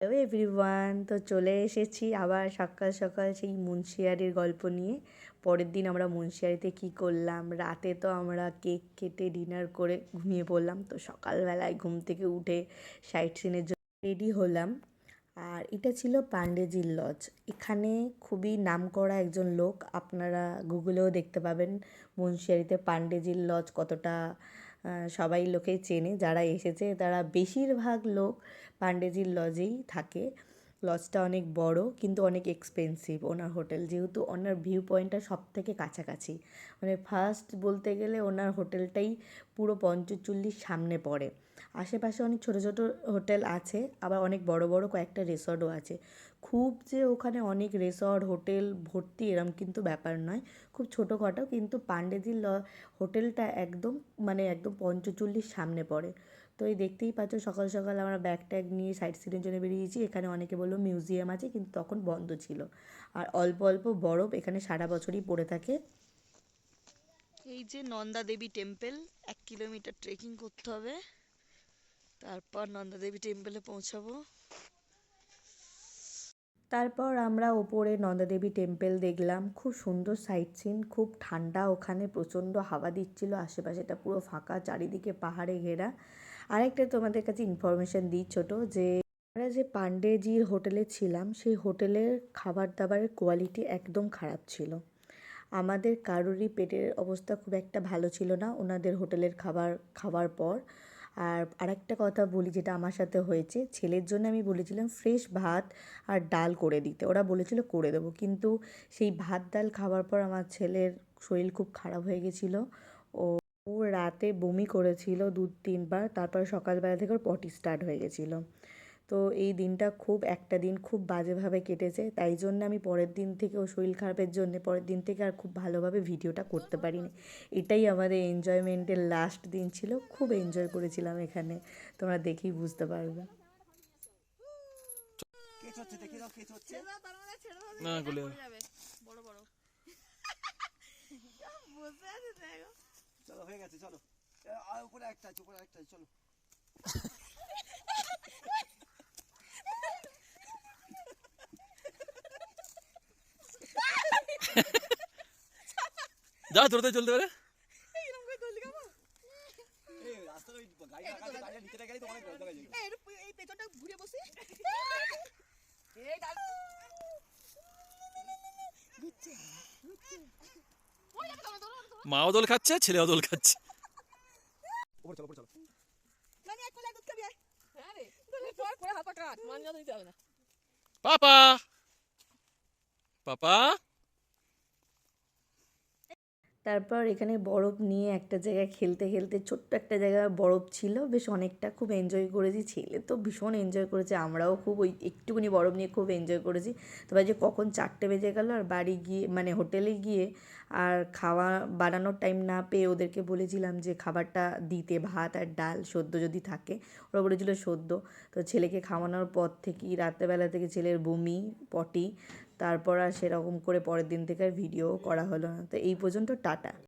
Hello everyone, তো চলে এসেছি আবার সকাল সকাল সেই মুন্সিয়ারির গল্প নিয়ে। পরের দিন আমরা মুন্সিয়ারিতে কি করলাম, রাতে তো আমরা কেক কেটে ডিনার করে ঘুমিয়ে পড়লাম। তো সকালবেলায় ঘুম থেকে উঠে সাইট সিনের জন্য রেডি হলাম। আর এটা ছিল পান্ডেজির লজ। এখানে খুবই নামকরা একজন লোক, আপনারা গুগলেও দেখতে পাবেন মুন্সিয়ারিতে পান্ডেজির লজ কতটা সবাই লোকেই চেনে। যারা এসেছে তারা বেশিরভাগ লোক পান্ডেজির লজেই থাকে। লজটা অনেক বড় কিন্তু অনেক এক্সপেন্সিভ ওনার হোটেল, যেহেতু ওনার ভিউ পয়েন্টটা সব থেকে কাছাকাছি। মানে ফার্স্ট বলতে গেলে ওনার হোটেলটাই পুরো পঞ্চচল্লিশ সামনে পড়ে। আশেপাশে অনেক ছোট ছোট হোটেল আছে, আবার অনেক বড় বড় কয়েকটা রিসর্টও আছে। খুব যে ওখানে অনেক রিসর্ট হোটেল ভর্তি এরম কিন্তু ব্যাপার নয়, খুব ছোটোখাটো। কিন্তু পান্ডেজির হোটেলটা একদম মানে একদম পঞ্চচল্লিশ সামনে পড়ে। তো এই দেখতেই পাচ্ছ সকাল সকাল আমরা ব্যাগ ট্যাগ নিয়ে সাইট সিনের জন্য বেরিয়েছি। এখানে অনেকে বললো মিউজিয়াম আছে, কিন্তু তখন বন্ধ ছিল। আর অল্প অল্প বরফ এখানে সারা বছরই পড়ে থাকে। এই যে Nanda Devi temple, 1 kilometre trekking করতে হবে, তারপর নন্দা দেবী টেম্পলে পৌঁছাবো। তারপর আমরা ওপরে নন্দাদেবী টেম্পল দেখলাম, খুব সুন্দর সাইট সিন, খুব ঠান্ডা ওখানে, প্রচণ্ড হাওয়া দিচ্ছিল, আশেপাশেটা পুরো ফাঁকা, চারিদিকে পাহাড়ে ঘেরা। আরেকটা তোমাদের কাছে ইনফরমেশান দিই ছোট, যে আমরা যে পান্ডেজির হোটেলে ছিলাম সেই হোটেলের খাবার দাবারের কোয়ালিটি একদম খারাপ ছিল। আমাদের কারোরই পেটের অবস্থা খুব একটা ভালো ছিল না ওনাদের হোটেলের খাবার খাওয়ার পর। আর আরেকটা কথা বলি, যেটা আমার সাথে হয়েছে, ছেলের জন্য আমি বলেছিলাম ফ্রেশ ভাত আর ডাল করে দিতে, ওরা বলেছিল করে দেবো, কিন্তু সেই ভাত ডাল খাওয়ার পর আমার ছেলের শরীর খুব খারাপ হয়ে গেছিলো। ও রাতে বমি করেছিল 2-3 বার, তারপর সকালবেলা থেকে ওর পটি স্টার্ট হয়ে গেছিলো। তো এই দিনটা খুব একটা দিন খুব বাজেভাবে কেটেছে, তাই জন্য আমি পরের দিন থেকে, ও শরীর খারাপের জন্য পরের দিন থেকে আর খুব ভালোভাবে ভিডিওটা করতে পারিনি। এটাই আমাদের এনজয়মেন্টের লাস্ট দিন ছিল, খুব এনজয় করেছিলাম এখানে, তোমরা দেখেই বুঝতে পারবে। না গুলে চলো হয়ে গেছে, চলো উপরে একটা আছে, উপরে একটা আছে, চলো। যা তোরতে চলতে পারে। মাও দোল খাচ্ছে, ছেলেও দোল খাচ্ছে। উপরে চলো, উপরে চলো। পাপা পাপা তারপর এখানে বরফ নিয়ে একটা জায়গায় খেলতে খেলতে, ছোট্ট একটা জায়গায় বরফ ছিল, বেশ অনেকটা, খুব এনজয় করেছি। ছেলে তো ভীষণ এনজয় করেছে, আমরাও খুব ওই একটুখানি বরফ নিয়ে খুব এনজয় করেছি। তবে যে কখন 4টে বেজে গেল, আর বাড়ি গিয়ে মানে হোটেলে গিয়ে আর খাওয়া বানানোর টাইম না পেয়ে ওদেরকে বলেছিলাম যে খাবারটা দিতে, ভাত আর ডাল সদ্য যদি থাকে, ওরা বলেছিল সদ্য। তো ছেলেকে খাওয়ানোর পর থেকেই রাত্রেবেলা থেকে ছেলের বমি পটি, তারপর আর সেরকম করে পরের দিন থেকে আর ভিডিও করা হলো না। তো এই পর্যন্ত, টাটা।